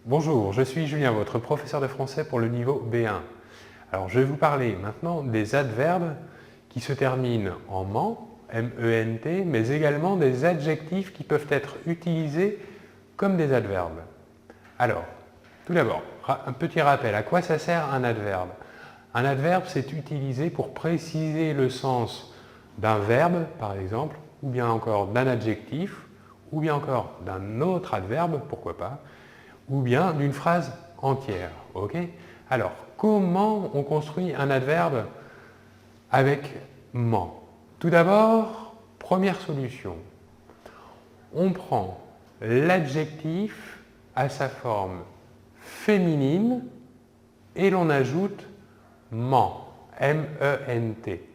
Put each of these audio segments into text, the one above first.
Bonjour, je suis Julien, votre professeur de français pour le niveau B1. Alors, je vais vous parler maintenant des adverbes qui se terminent en ment, M-E-N-T, mais également des adjectifs qui peuvent être utilisés comme des adverbes. Alors, tout d'abord, un petit rappel, à quoi ça sert un adverbe? Un adverbe, c'est utilisé pour préciser le sens d'un verbe, par exemple, ou bien encore d'un adjectif, ou bien encore d'un autre adverbe, pourquoi pas, ou bien d'une phrase entière. Ok? Alors, comment on construit un adverbe avec ment? Tout d'abord, première solution, on prend l'adjectif à sa forme féminine et l'on ajoute ment, M-E-N-T.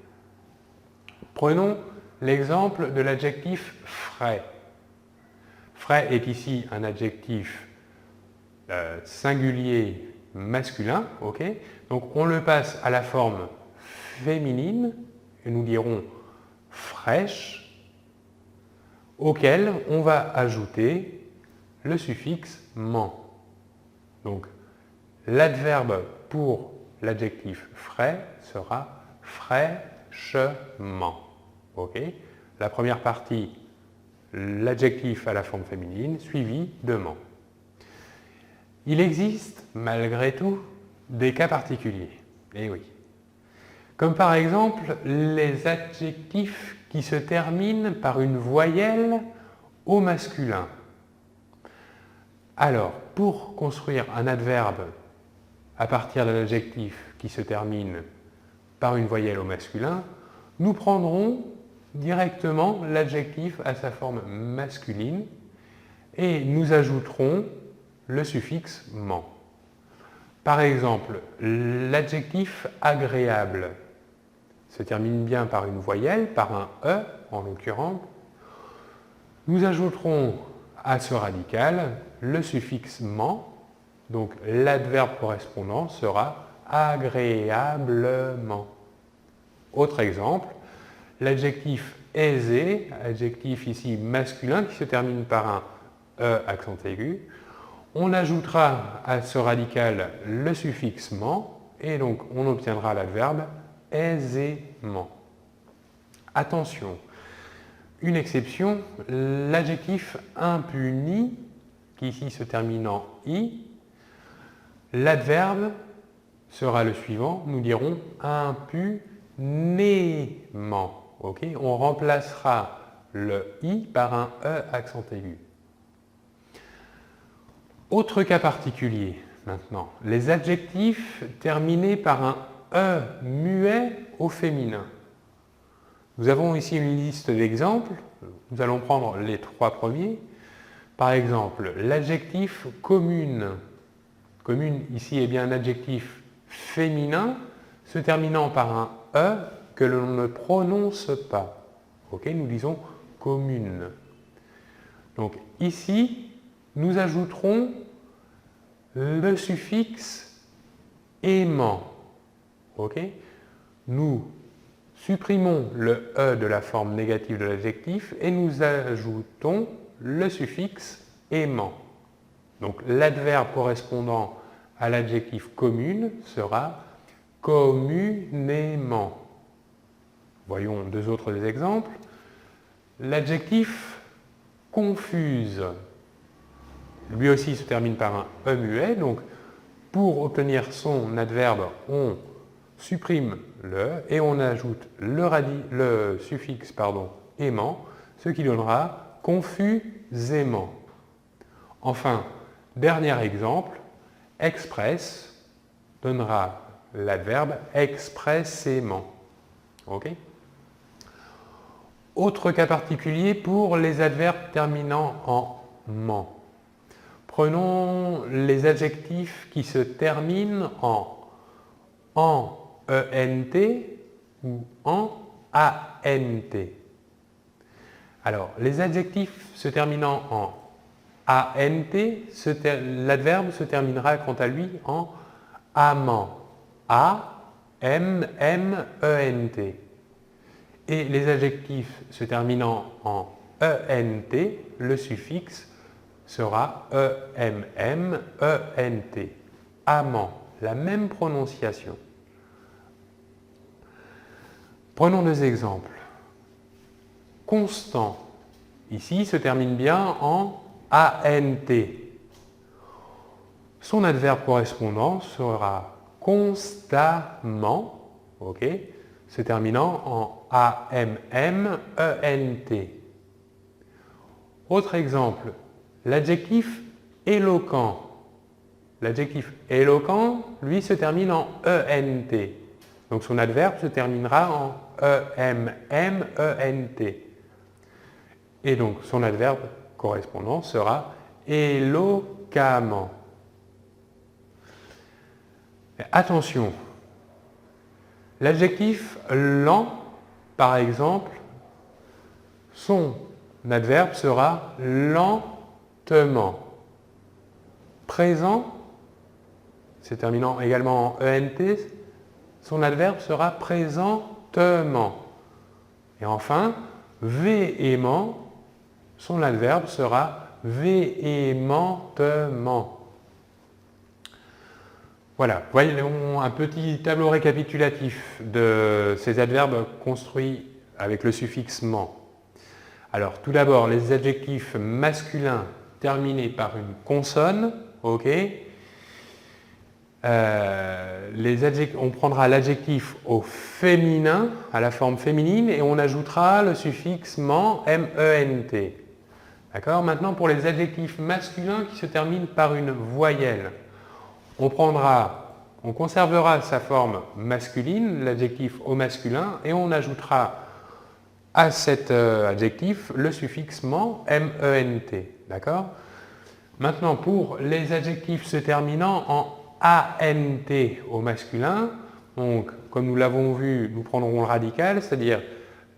Prenons l'exemple de l'adjectif frais. Frais est ici un adjectif singulier masculin, ok? Donc on le passe à la forme féminine, et nous dirons fraîche, auquel on va ajouter le suffixe ment. Donc l'adverbe pour l'adjectif frais sera fraîchement. Ok? La première partie, l'adjectif à la forme féminine, suivi de ment. Il existe, malgré tout, des cas particuliers. Eh oui. Comme par exemple les adjectifs qui se terminent par une voyelle au masculin. Alors, pour construire un adverbe à partir d'un adjectif qui se termine par une voyelle au masculin, nous prendrons directement l'adjectif à sa forme masculine et nous ajouterons le suffixe ment. Par exemple, l'adjectif agréable se termine bien par une voyelle, par un E en l'occurrence. Nous ajouterons à ce radical le suffixe ment, donc l'adverbe correspondant sera agréablement. Autre exemple, l'adjectif aisé, adjectif ici masculin qui se termine par un E accent aigu, on ajoutera à ce radical le suffixe ment et donc on obtiendra l'adverbe aisément. Attention, une exception, l'adjectif impuni, qui ici se termine en i, l'adverbe sera le suivant, nous dirons impunément. Okay? On remplacera le i par un e accent aigu. Autre cas particulier maintenant, les adjectifs terminés par un e muet au féminin. Nous avons ici une liste d'exemples, nous allons prendre les trois premiers. Par exemple, l'adjectif commune. Commune ici est bien un adjectif féminin se terminant par un e que l'on ne prononce pas. Ok, nous disons commune. Donc ici, nous ajouterons le suffixe aimant. Okay? Nous supprimons le e de la forme négative de l'adjectif et nous ajoutons le suffixe aimant. Donc l'adverbe correspondant à l'adjectif commune sera communément. Voyons deux autres exemples. L'adjectif confuse. Lui aussi se termine par un e muet, donc pour obtenir son adverbe, on supprime le et on ajoute le suffixe aimant, ce qui donnera confusément. Enfin, dernier exemple, express donnera l'adverbe expressément. Okay? Autre cas particulier pour les adverbes terminant en ment. Prenons les adjectifs qui se terminent en ENT ou en ANT. Alors, les adjectifs se terminant en ANT, l'adverbe se terminera quant à lui en amant. A-M-M-E-N-T. Et les adjectifs se terminant en ENT, le suffixe sera E-M-M-E-N-T. Amant, la même prononciation. Prenons deux exemples. Constant, ici, se termine bien en A-N-T. Son adverbe correspondant sera constamment, ok, se terminant en A-M-M-E-N-T. Autre exemple, l'adjectif éloquent. L'adjectif éloquent, lui, se termine en E-N-T. Donc son adverbe se terminera en E-M-M-E-N-T. Et donc son adverbe correspondant sera éloquemment. Attention, l'adjectif lent, par exemple, son adverbe sera lentement. Présent, se terminant également en ENT, son adverbe sera présentement. Et enfin, véhément, son adverbe sera véhémentement. Voilà, voyons un petit tableau récapitulatif de ces adverbes construits avec le suffixe ment. Alors, tout d'abord, les adjectifs masculins terminés par une consonne, ok. On prendra l'adjectif au féminin, à la forme féminine, et on ajoutera le suffixe ment, M-E-N-T. D'accord ? Maintenant, pour les adjectifs masculins qui se terminent par une voyelle, on conservera sa forme masculine, l'adjectif au masculin, et on ajoutera à cet adjectif le suffixe ment, M-E-N-T. D'accord ? Maintenant, pour les adjectifs se terminant en A-N-T au masculin, donc, comme nous l'avons vu, nous prendrons le radical, c'est-à-dire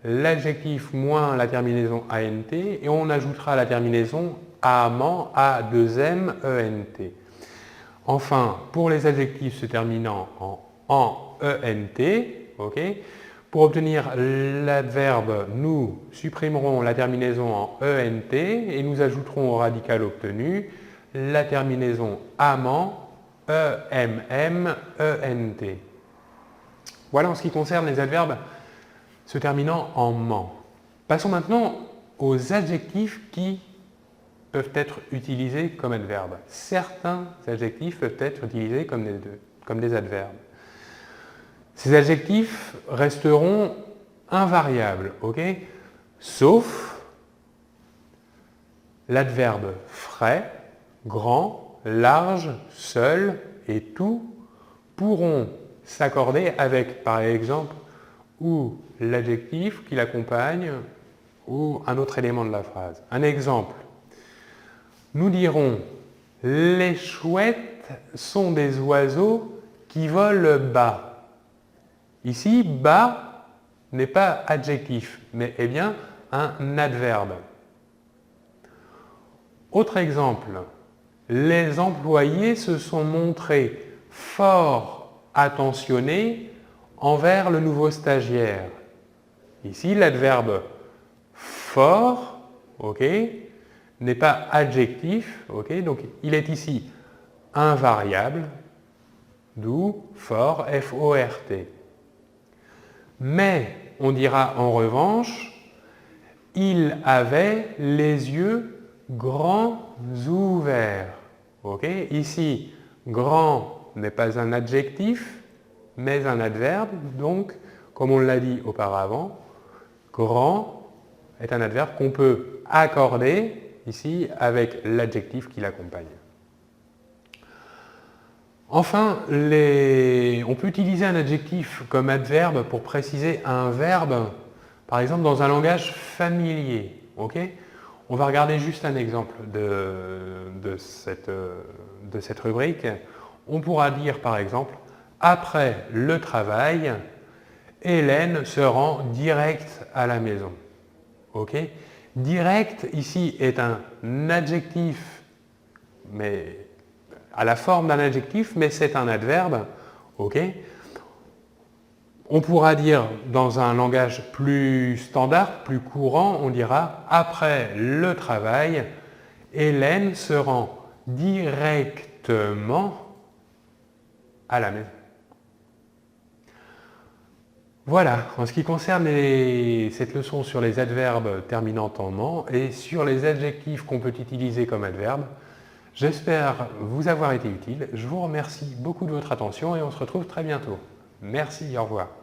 l'adjectif moins la terminaison A-N-T, et on ajoutera la terminaison amant, A-2-M-E-N-T. Enfin, pour les adjectifs se terminant en E-N-T, okay, pour obtenir l'adverbe, nous supprimerons la terminaison en E-N-T et nous ajouterons au radical obtenu la terminaison amant, E-M-M-E-N-T. Voilà en ce qui concerne les adverbes se terminant en ment. Passons maintenant aux adjectifs qui peuvent être utilisés comme adverbes. Certains adjectifs peuvent être utilisés comme des adverbes. Ces adjectifs resteront invariables, ok? Sauf l'adverbe frais, grand, large, seul et tout pourront s'accorder avec, par exemple, ou l'adjectif qui l'accompagne ou un autre élément de la phrase. Un exemple. Nous dirons « Les chouettes sont des oiseaux qui volent bas ». Ici, « bas » n'est pas adjectif, mais est bien un adverbe. Autre exemple. « Les employés se sont montrés fort attentionnés envers le nouveau stagiaire ». Ici, l'adverbe « fort », ok, n'est pas adjectif, ok, donc il est ici invariable, d'où fort, F-O-R-T. Mais on dira en revanche, il avait les yeux grands ouverts. Ok, ici, grand n'est pas un adjectif, mais un adverbe, donc, comme on l'a dit auparavant, grand est un adverbe qu'on peut accorder ici avec l'adjectif qui l'accompagne. Enfin, on peut utiliser un adjectif comme adverbe pour préciser un verbe, par exemple dans un langage familier. Okay, on va regarder juste un exemple de cette rubrique. On pourra dire par exemple, après le travail, Hélène se rend direct à la maison. Okay, direct, ici, est un adjectif, mais à la forme d'un adjectif, mais c'est un adverbe. Okay. On pourra dire, dans un langage plus standard, plus courant, on dira « Après le travail, Hélène se rend directement à la maison. Voilà, en ce qui concerne cette leçon sur les adverbes terminant en ment et sur les adjectifs qu'on peut utiliser comme adverbes, j'espère vous avoir été utile. Je vous remercie beaucoup de votre attention et on se retrouve très bientôt. Merci, au revoir.